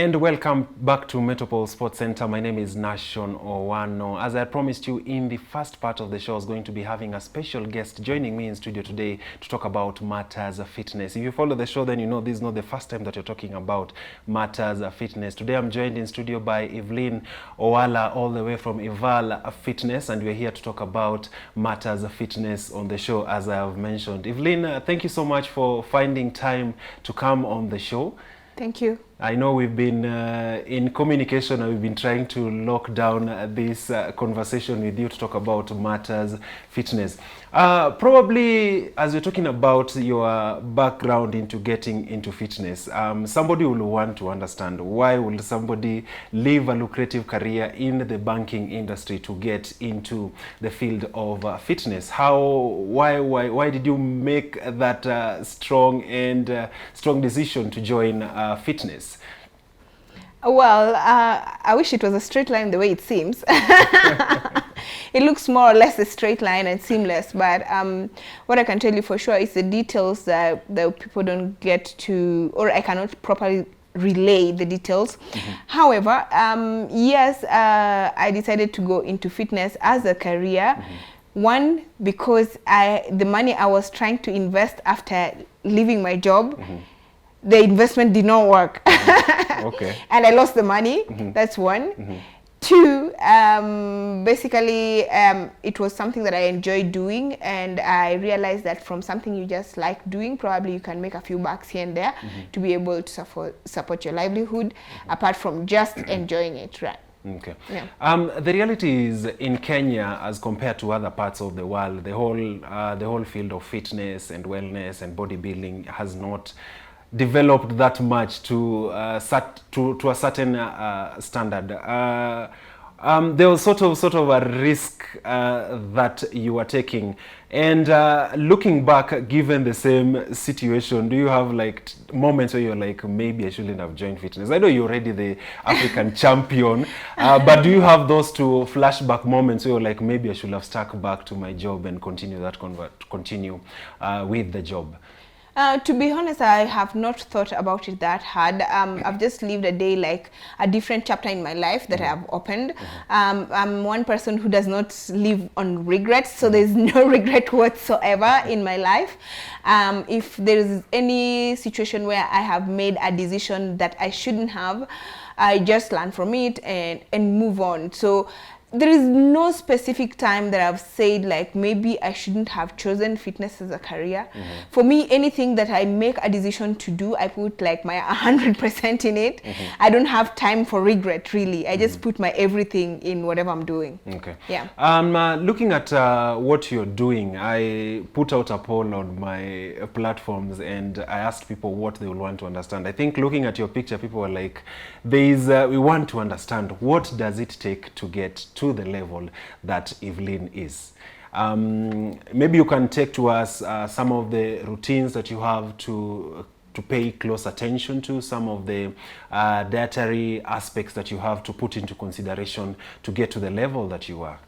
And welcome back to Metropol Sports Center. My name is Nashon Owano. As I promised you in the first part of the show, I was going to be having a special guest joining me in studio today to talk about matters of fitness. If you follow the show, then you know this is not the first time that you're talking about matters of fitness. Today I'm joined in studio by Evelyn Owala, all the way from Eval Fitness, and we're here to talk about matters of fitness on the show, as I have mentioned. Evelyn, thank you so much for finding time to come on the show. Thank you. I know we've been in communication and we've been trying to lock down this conversation with you to talk about matters fitness. Probably as we're talking about your background into getting into fitness, somebody will want to understand why will somebody leave a lucrative career in the banking industry to get into the field of fitness. Why did you make that strong decision to join fitness? Well, I wish it was a straight line the way it seems. It looks more or less a straight line and seamless, but what I can tell you for sure is the details that people don't get to, or I cannot properly relay the details. However, yes, I decided to go into fitness as a career. One, because the money I was trying to invest after leaving my job, the investment did not work. Okay. And I lost the money. That's one. Two, basically, it was something that I enjoyed doing, and I realized that from something you just like doing, probably you can make a few bucks here and there to be able to support your livelihood, apart from just enjoying it, right? Okay. Yeah. The reality is, in Kenya, as compared to other parts of the world, the whole field of fitness and wellness and bodybuilding has not developed that much to a certain standard. There was sort of a risk that you were taking, and looking back, given the same situation, do you have like moments where you're like, maybe I shouldn't have joined fitness? I know you're already the African champion, but do you have those two flashback moments where you're like, maybe I should have stuck back to my job and continue with the job? To be honest, I have not thought about it that hard. I've just lived a day like a different chapter in my life that I have opened. I'm one person who does not live on regrets, so there's no regret whatsoever in my life. If there is any situation where I have made a decision that I shouldn't have, I just learn from it and move on. So there is no specific time that I've said like maybe I shouldn't have chosen fitness as a career. For me, anything that I make a decision to do, I put like my 100% in it. I don't have time for regret, really. I just put my everything in whatever I'm doing. Okay. Yeah. Looking at what you're doing, I put out a poll on my platforms and I asked people what they will want to understand. I think looking at your picture, people were like, we want to understand, what does it take to get to the level that Evelyn is? Maybe you can take to us some of the routines that you have to pay close attention to, some of the dietary aspects that you have to put into consideration to get to the level that you are.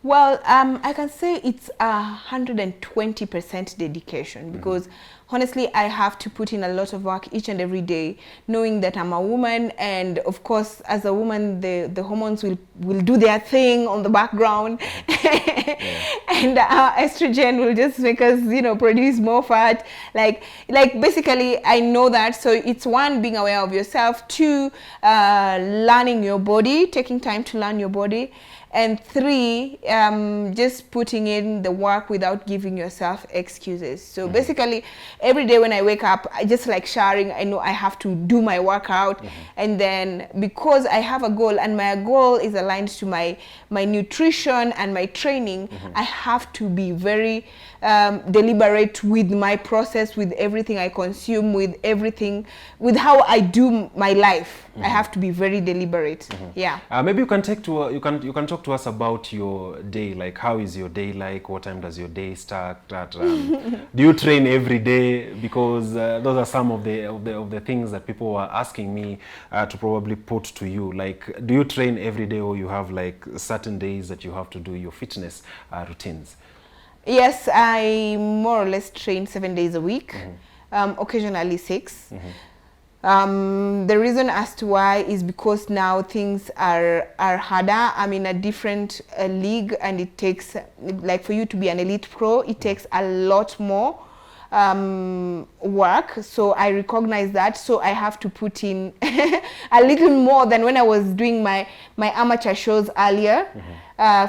Well, I can say it's 120% dedication, because honestly, I have to put in a lot of work each and every day, knowing that I'm a woman, and of course, as a woman, the hormones will do their thing on the background, and estrogen will just make us, produce more fat. Like basically, I know that. So it's one, being aware of yourself. Two, learning your body, taking time to learn your body. And three, just putting in the work without giving yourself excuses. So basically, every day when I wake up, I just like showering, I know I have to do my workout. And then because I have a goal, and my goal is aligned to my nutrition and my training, I have to be very deliberate with my process, with everything I consume, with everything, with how I do my life. I have to be very deliberate. Yeah. Maybe you can talk to us about your day. Like, how is your day like? What time does your day start at? Do you train every day? Because those are some of the things that people were asking me to probably put to you. Like, do you train every day, or you have like certain days that you have to do your fitness routines? Yes, I more or less train 7 days a week, occasionally 6. The reason as to why is because now things are harder. I'm in a different league, and it takes, like, for you to be an elite pro, it takes a lot more work. So I recognize that, so I have to put in a little more than when I was doing my amateur shows earlier,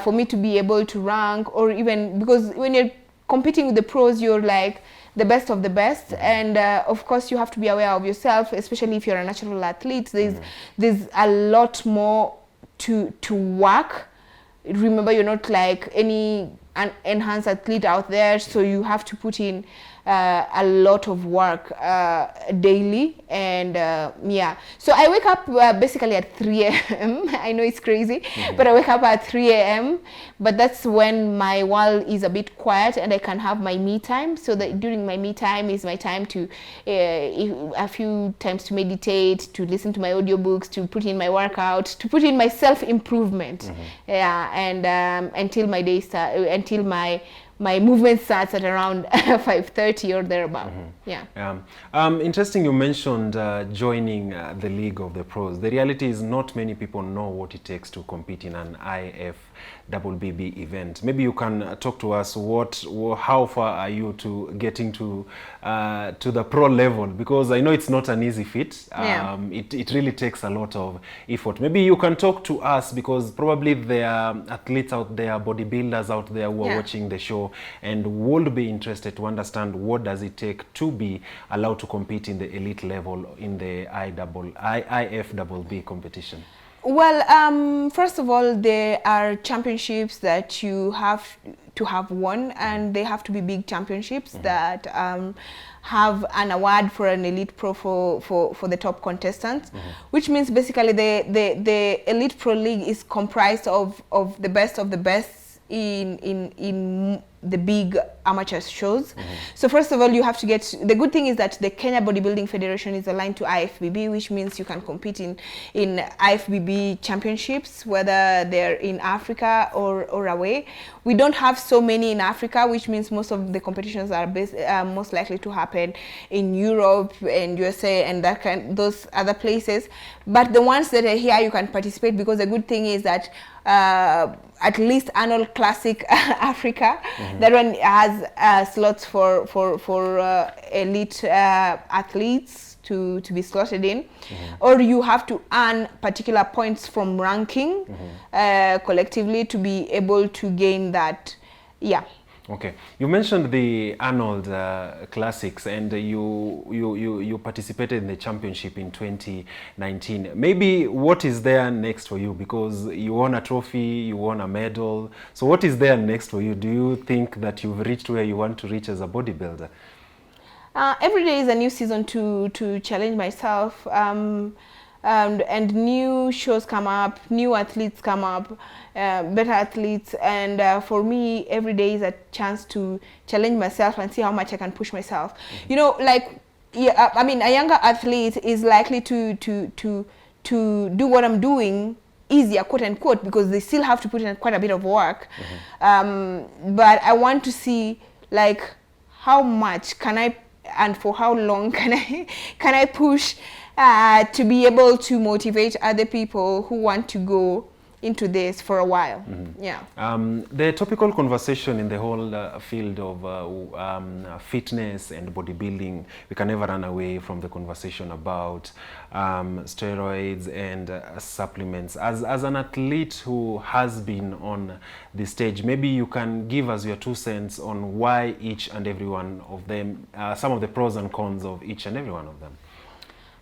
for me to be able to rank, or even because when you're competing with the pros, you're like the best of the best, and of course you have to be aware of yourself, especially if you're a natural athlete. There's a lot more to work. Remember, you're not like any enhanced athlete out there, so you have to put in a lot of work daily. And yeah, so I wake up basically at 3 a.m. I know it's crazy, but I wake up at 3 a.m. but that's when my world is a bit quiet and I can have my me time. So that during my me time is my time to a few times to meditate, to listen to my audiobooks, to put in my workout, to put in my self-improvement. Yeah, and until my day start, until my movement starts at around 5:30 or thereabout. Yeah. Interesting you mentioned joining the League of the Pros. The reality is not many people know what it takes to compete in an IFBB event. Maybe you can talk to us how far are you to getting to the pro level, because I know it's not an easy feat. It really takes a lot of effort. Maybe you can talk to us, because probably there are athletes out there, bodybuilders out there who are watching the show and would be interested to understand what does it take to be allowed to compete in the elite level in the IFBB competition. Well, first of all, there are championships that you have to have won, and they have to be big championships that have an award for an elite pro for the top contestants, which means basically the elite pro league is comprised of the best in the big amateur shows. So first of all, you have to get, the good thing is that the Kenya Bodybuilding Federation is aligned to IFBB, which means you can compete in IFBB championships, whether they're in Africa or away. We don't have so many in Africa, which means most of the competitions are most likely to happen in Europe and USA and those other places. But the ones that are here, you can participate, because the good thing is that at least Arnold Classic Africa, that one has slots for elite athletes to be slotted in, or you have to earn particular points from ranking collectively to be able to gain that. Yeah. Okay, you mentioned the Arnold Classics, and you participated in the championship in 2019. Maybe what is there next for you? Because you won a trophy, you won a medal. So what is there next for you? Do you think that you've reached where you want to reach as a bodybuilder? Every day is a new season to challenge myself. And new shows come up, new athletes come up, better athletes, and for me every day is a chance to challenge myself and see how much I can push myself. You know, like, I mean, a younger athlete is likely to do what I'm doing easier, quote unquote, because they still have to put in quite a bit of work. But I want to see, like, how much can I, and for how long can I push to be able to motivate other people who want to go into this for a while. Yeah. The topical conversation in the whole field of fitness and bodybuilding, we can never run away from the conversation about steroids and supplements. As an athlete who has been on the stage, maybe you can give us your 2 cents on why each and every one of them, some of the pros and cons of each and every one of them.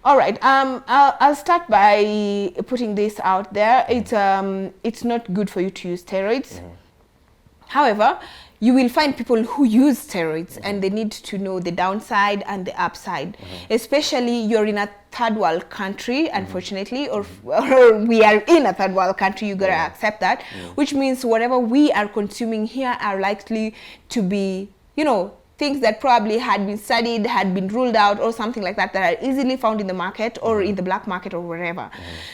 All right. I'll start by putting this out there. It's not good for you to use steroids. However, you will find people who use steroids and they need to know the downside and the upside. Especially you're in a third world country, unfortunately, or we are in a third world country. You gotta accept that, which means whatever we are consuming here are likely to be, you know, things that probably had been studied, had been ruled out, or something like that, that are easily found in the market or in the black market or wherever.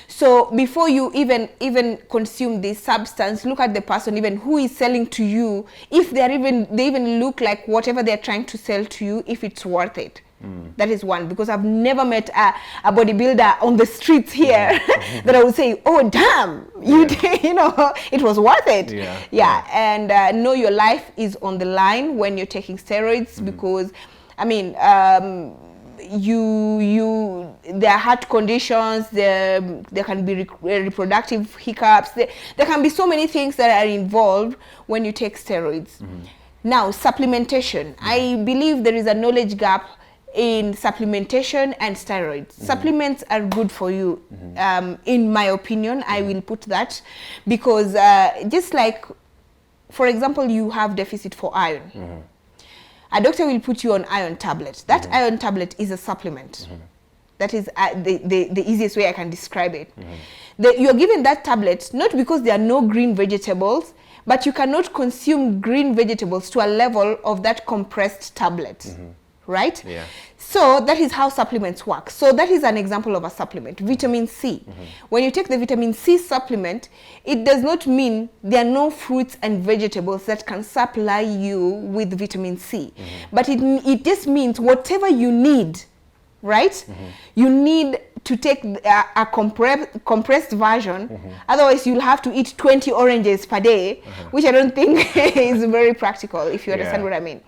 So before you even consume this substance, look at the person even who is selling to you, if they even look like whatever they're trying to sell to you, if it's worth it. That is one, because I've never met a bodybuilder on the streets here that I would say, oh damn, you know, it was worth it. And know your life is on the line when you're taking steroids, because I mean, there are heart conditions, there can be reproductive hiccups, there can be so many things that are involved when you take steroids. Now, supplementation. I believe there is a knowledge gap in supplementation and steroids. Supplements are good for you, in my opinion. I will put that, because just like, for example, you have deficit for iron. A doctor will put you on iron tablet. That iron tablet is a supplement. That is the easiest way I can describe it. You're given that tablet not because there are no green vegetables, but you cannot consume green vegetables to a level of that compressed tablet. Right? So that is how supplements work. So that is an example of a supplement. Vitamin C. When you take the vitamin C supplement, it does not mean there are no fruits and vegetables that can supply you with vitamin C. But it just means whatever you need, right? You need to take a compressed version. Otherwise, you'll have to eat 20 oranges per day, which I don't think is very practical, if you understand what I mean.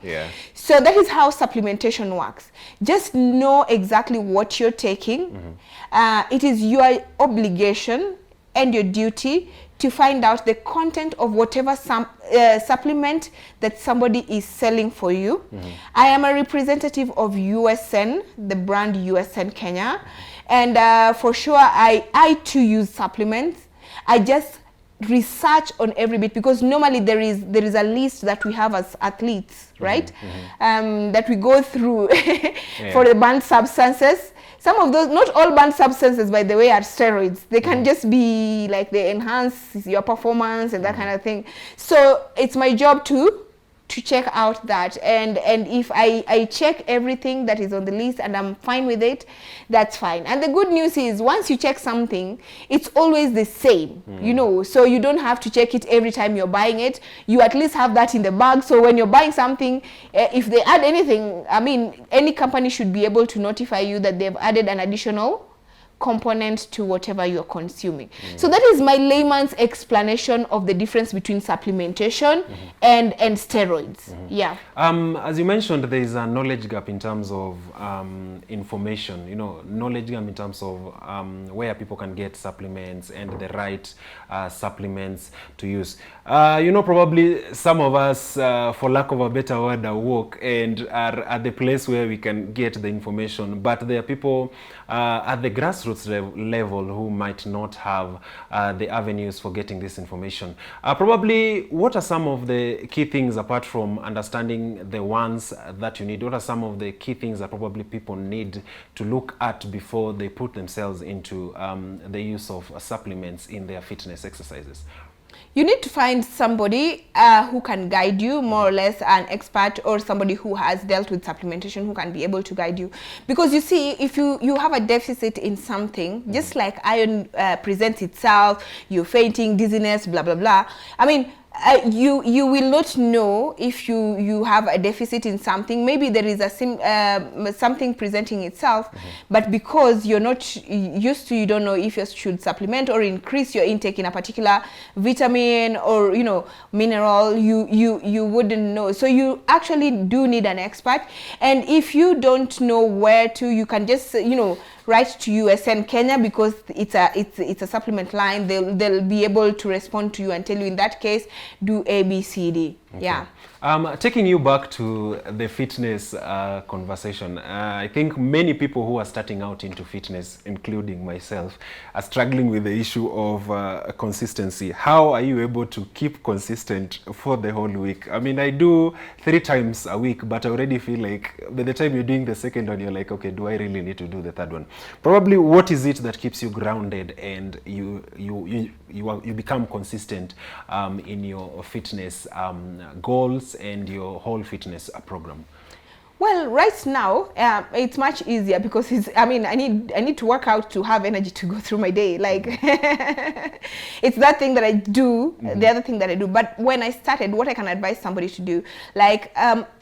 So that is how supplementation works. Just know exactly what you're taking. It is your obligation and your duty to find out the content of whatever supplement that somebody is selling for you. I am a representative of USN, the brand USN Kenya. And for sure, I too use supplements. I just research on every bit, because normally there is a list that we have as athletes, right? That we go through for the banned substances. Some of those, not all banned substances, by the way, are steroids. They can just be like, they enhance your performance and that kind of thing. So it's my job to check out that, and if I check everything that is on the list and I'm fine with it, that's fine. And the good news is, once you check something, it's always the same, you know, so you don't have to check it every time you're buying it. You at least have that in the bag, so when you're buying something, if they add anything, I mean, any company should be able to notify you that they've added an additional component to whatever you're consuming. So that is my layman's explanation of the difference between supplementation and steroids. As you mentioned, there is a knowledge gap in terms of information, you know, knowledge gap in terms of where people can get supplements and the right supplements to use. You know, probably some of us, for lack of a better word, are woke and are at the place where we can get the information, but there are people at the grassroots level who might not have the avenues for getting this information. Probably, what are some of the key things, apart from understanding the ones that you need, what are some of the key things that probably people need to look at before they put themselves into the use of supplements in their fitness exercises? You need to find somebody who can guide you, more or less an expert, or somebody who has dealt with supplementation who can be able to guide you. Because you see, if you have a deficit in something, just like iron presents itself, you're fainting, dizziness, blah, blah, blah. I mean, you will not know if you have a deficit in something. Maybe there is a something presenting itself, but because you're not used to, you don't know if you should supplement or increase your intake in a particular vitamin or, you know, mineral. You wouldn't know. So you actually do need an expert. And if you don't know where to, you can just, you know, write to USN Kenya, because it's a supplement line. They'll be able to respond to you and tell you, in that case, do A, B, C, D. Yeah. Taking you back to the fitness conversation, I think many people who are starting out into fitness, including myself, are struggling with the issue of consistency. How are you able to keep consistent for the whole week? I mean, I do 3 times a week, but I already feel like by the time you're doing the second one, you're like, okay, do I really need to do the third one? Probably, what is it that keeps you grounded and you become consistent in your fitness goals and your whole fitness program? Well, right now, it's much easier because I need to work out to have energy to go through my day. Like, it's that thing that I do, the other thing that I do. But when I started, what I can advise somebody to do, like,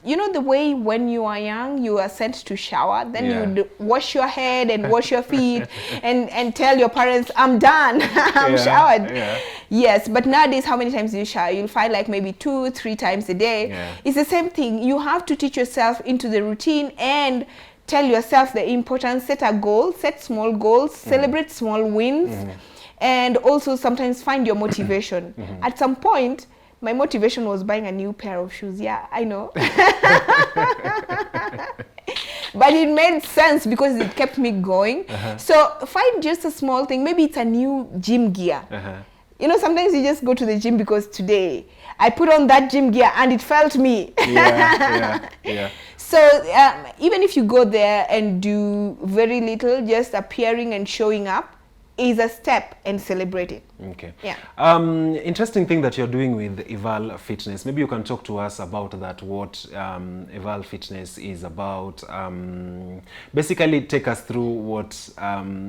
you know, the way when you are young, you are sent to shower, then you wash your head and wash your feet and tell your parents, I'm done, I'm showered. Yeah. Yes, but nowadays, how many times do you shower? You'll find like maybe 2-3 times a day. Yeah. It's the same thing. You have to teach yourself into the routine and tell yourself the importance, set a goal, set small goals, celebrate small wins, and also sometimes find your motivation. At some point, my motivation was buying a new pair of shoes. Yeah, I know. But it made sense because it kept me going. So find just a small thing. Maybe it's a new gym gear. You know, sometimes you just go to the gym because today I put on that gym gear and it felt me. So even if you go there and do very little, just appearing and showing up is a step, and celebrate it. Okay. Yeah. Interesting thing that you're doing with Eval Fitness. Maybe you can talk to us about that, what Eval Fitness is about. Basically, take us through what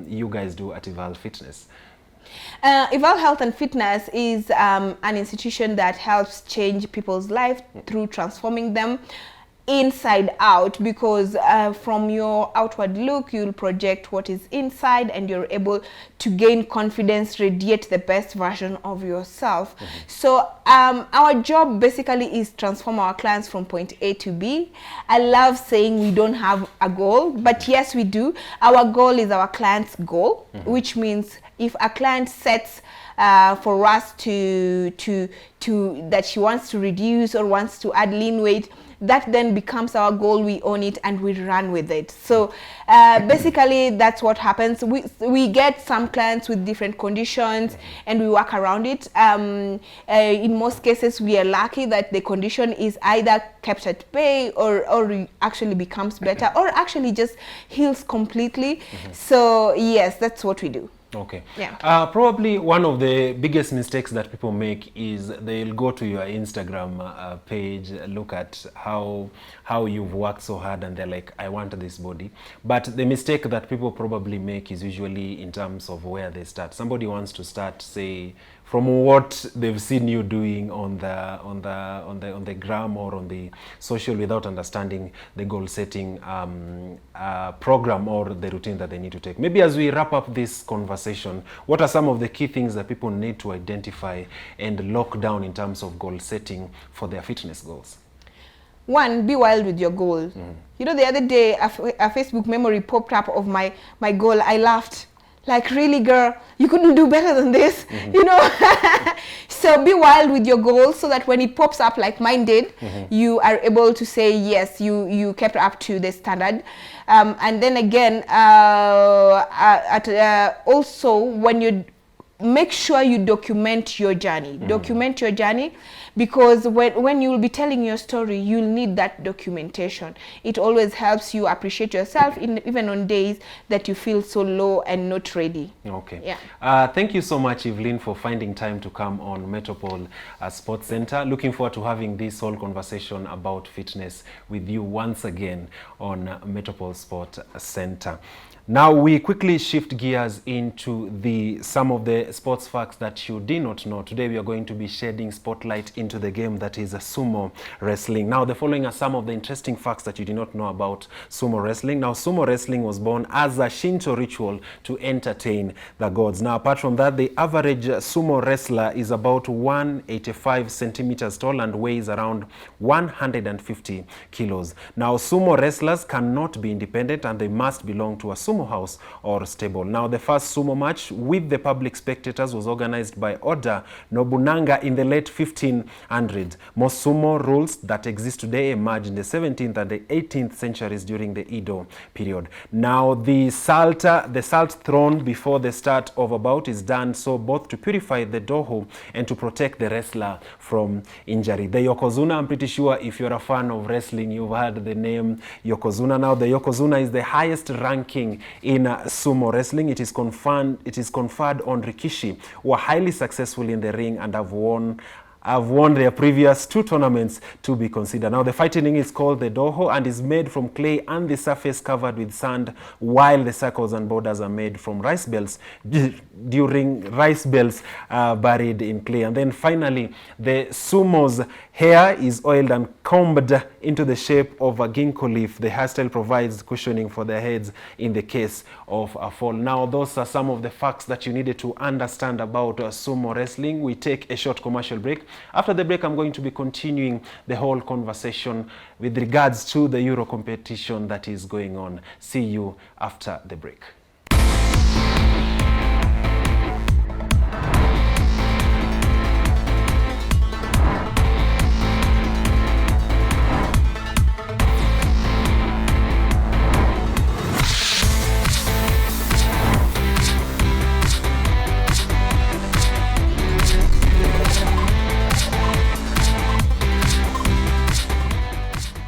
you guys do at Eval Fitness. Eval Health and Fitness is an institution that helps change people's life through transforming them inside out, because from your outward look you'll project what is inside and you're able to gain confidence, radiate the best version of yourself. So our job basically is transform our clients from point A to B. I love saying we don't have a goal, but yes we do. Our goal is our client's goal, which means if a client sets for us to that she wants to reduce or wants to add lean weight, that then becomes our goal. We own it and we run with it. So basically that's what happens. We get some clients with different conditions and we work around it. In most cases we are lucky that the condition is either kept at bay or actually becomes better or actually just heals completely. So yes, that's what we do. Okay. Yeah. Probably one of the biggest mistakes that people make is they'll go to your Instagram page, look at how you've worked so hard, and they're like, I want this body. But the mistake that people probably make is usually in terms of where they start. Somebody wants to start, say, from what they've seen you doing on the gram or on the social, without understanding the goal setting program or the routine that they need to take. Maybe as we wrap up this conversation, what are some of the key things that people need to identify and lock down in terms of goal setting for their fitness goals? One, be wild with your goal. You know, the other day a Facebook memory popped up of my goal. I laughed. Like, really, girl, you couldn't do better than this, you know? So be wild with your goals so that when it pops up like mine did, you are able to say, yes, you kept up to the standard. And then again, also when you make sure you document your journey. Document your journey, because when you'll be telling your story, you'll need that documentation. It always helps you appreciate yourself, even on days that you feel so low and not ready. Okay. Yeah. Thank you so much, Evelyn, for finding time to come on Metropol Sports Center. Looking forward to having this whole conversation about fitness with you once again on Metropol Sports Center. Now we quickly shift gears into some of the sports facts that you did not know. Today we are going to be shedding spotlight into the game that is sumo wrestling. Now the following are some of the interesting facts that you did not know about sumo wrestling. Now sumo wrestling was born as a Shinto ritual to entertain the gods. Now apart from that, the average sumo wrestler is about 185 centimeters tall and weighs around 150 kilos. Now sumo wrestlers cannot be independent and they must belong to a sumo house or stable. Now the first sumo match with the public spectators was organized by Oda Nobunaga in the late 1500s. Most sumo rules that exist today emerged in the 17th and the 18th centuries during the Edo period. Now the salt thrown before the start of a bout is done so both to purify the doho and to protect the wrestler from injury. The yokozuna, I'm pretty sure if you're a fan of wrestling, you've heard the name yokozuna. Now the yokozuna is the highest ranking in sumo wrestling. It is conferred on rikishi, who are highly successful in the ring and have won have won their previous 2 tournaments to be considered. Now the fighting ring is called the doho and is made from clay and the surface covered with sand, while the circles and borders are made from rice bells buried in clay. And then finally, the sumo's hair is oiled and combed into the shape of a ginkgo leaf. The hairstyle provides cushioning for their heads in the case of a fall. Now, those are some of the facts that you needed to understand about sumo wrestling. We take a short commercial break. After the break, I'm going to be continuing the whole conversation with regards to the Euro competition that is going on. See you after the break.